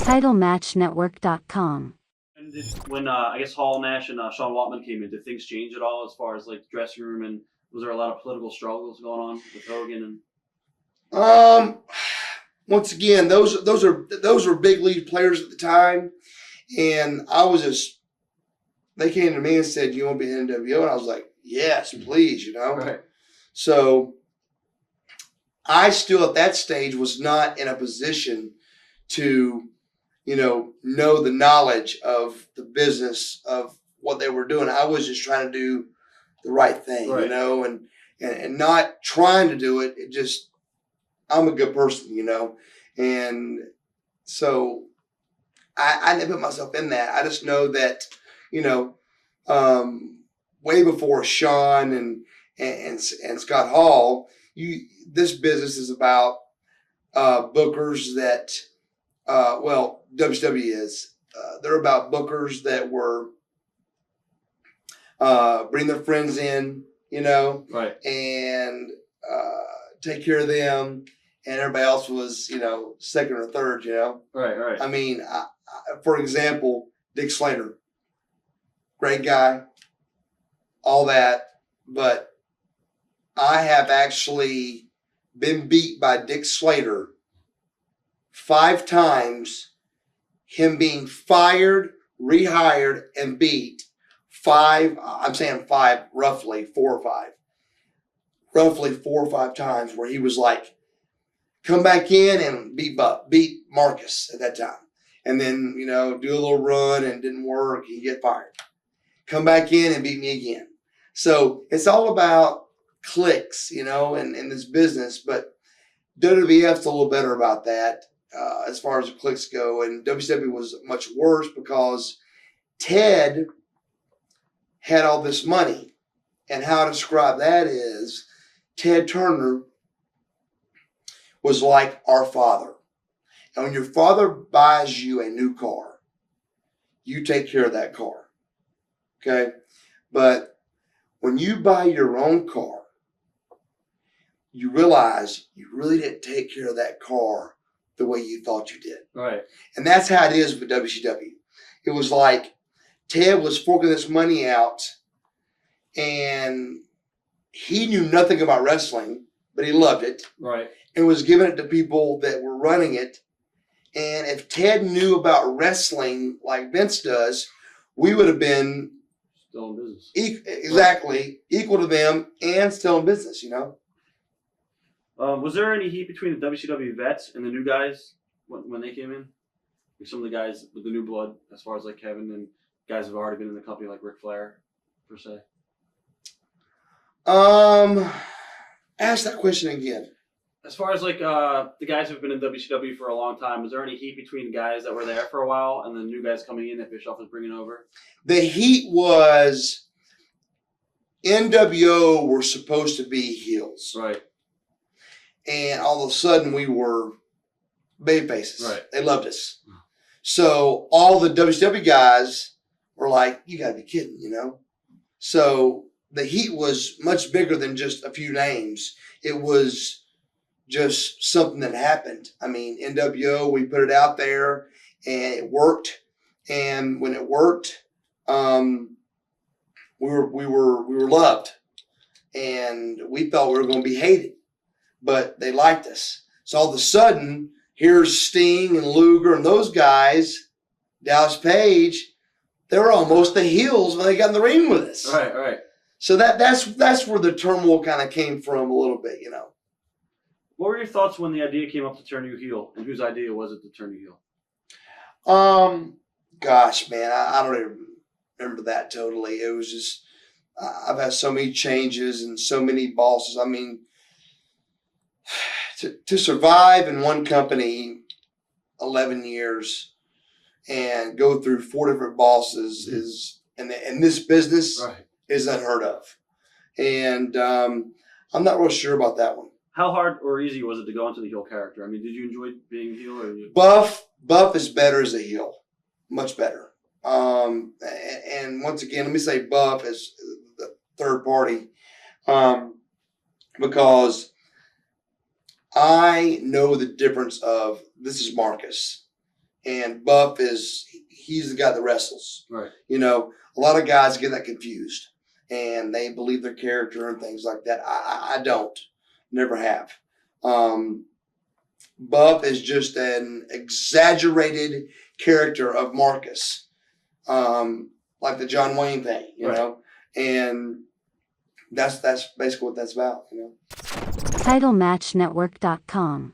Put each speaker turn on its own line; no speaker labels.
TitleMatchNetwork.com.
And when I guess Hall, Nash, and Sean Waltman came in, did things change at all as far as like the dressing room, and was there a lot of political struggles going on with Hogan and?
Once again, those were big league players at the time, and I was just. They came to me and said, "You want to be an NWO?" And I was like, "Yes, please." You know.
Right.
So I still at that stage was not in a position to, know the knowledge of the business of what they were doing. I was just trying to do the right thing,
Right.
and not trying to do it. It just, I'm a good person, and so I didn't put myself in that. I just know that, way before Sean and Scott Hall, this business is about bookers that, WCW is. They're about bookers that were bring their friends in,
Right.
and take care of them, and everybody else was, second or third,
Right.
I mean, for example, Dick Slater, great guy, all that, but I have actually been beat by Dick Slater 5 times, him being fired, rehired, and beat 5, I'm saying 5, roughly 4 or 5, roughly 4 or 5 times where he was like, come back in and beat Marcus at that time. And then, do a little run and it didn't work, he get fired. Come back in and beat me again. So it's all about clicks, in this business. But WWF's a little better about that as far as the clicks go. And WCW was much worse because Ted had all this money. And how to describe that is Ted Turner was like our father. And when your father buys you a new car, you take care of that car. Okay? But when you buy your own car, you realize you really didn't take care of that car the way you thought you did.
Right.
And that's how it is with WCW. It was like Ted was forking this money out, and he knew nothing about wrestling, but he loved it.
Right.
And was giving it to people that were running it. And if Ted knew about wrestling like Vince does, we would have been
still in business.
Exactly. Equal to them and still in business,
Was there any heat between the WCW vets and the new guys when they came in? Like some of the guys with the new blood, as far as like Kevin and guys who've already been in the company like Ric Flair, per se?
Ask that question again.
As far as like the guys who've been in WCW for a long time, was there any heat between guys that were there for a while and the new guys coming in that Bischoff was bringing over?
The heat was NWO were supposed to be heels.
Right.
And all of a sudden we were babyfaces.
Right.
They loved us. So all the WCW guys were like, you got to be kidding, So the heat was much bigger than just a few names. It was just something that happened. I mean, NWO, we put it out there and it worked. And when it worked, we were loved, and we thought we were going to be hated, but they liked us. So all of a sudden, here's Sting and Luger and those guys, Dallas Page. They were almost the heels when they got in the ring with us.
Right.
So that's where the turmoil kind of came from a little bit,
What were your thoughts when the idea came up to turn you heel, and whose idea was it to turn you heel?
Gosh, man, I don't even remember that totally. It was just, I've had so many changes and so many bosses. I mean, to survive in one company 11 years and go through 4 different bosses is, in this business,
Right.
is unheard of. And I'm not real sure about that one.
How hard or easy was it to go into the heel character? I mean, did you enjoy being a heel?
Buff is better as a heel. Much better. And once again, let me say Buff as the third party, because I know the difference of, this is Marcus. and Buff he's the guy that wrestles.
Right.
You know, a lot of guys get that confused, and they believe their character and things like that. I don't, never have. Buff is just an exaggerated character of Marcus, like the John Wayne thing, you know, and that's basically what that's about, you know.
TitleMatchNetwork.com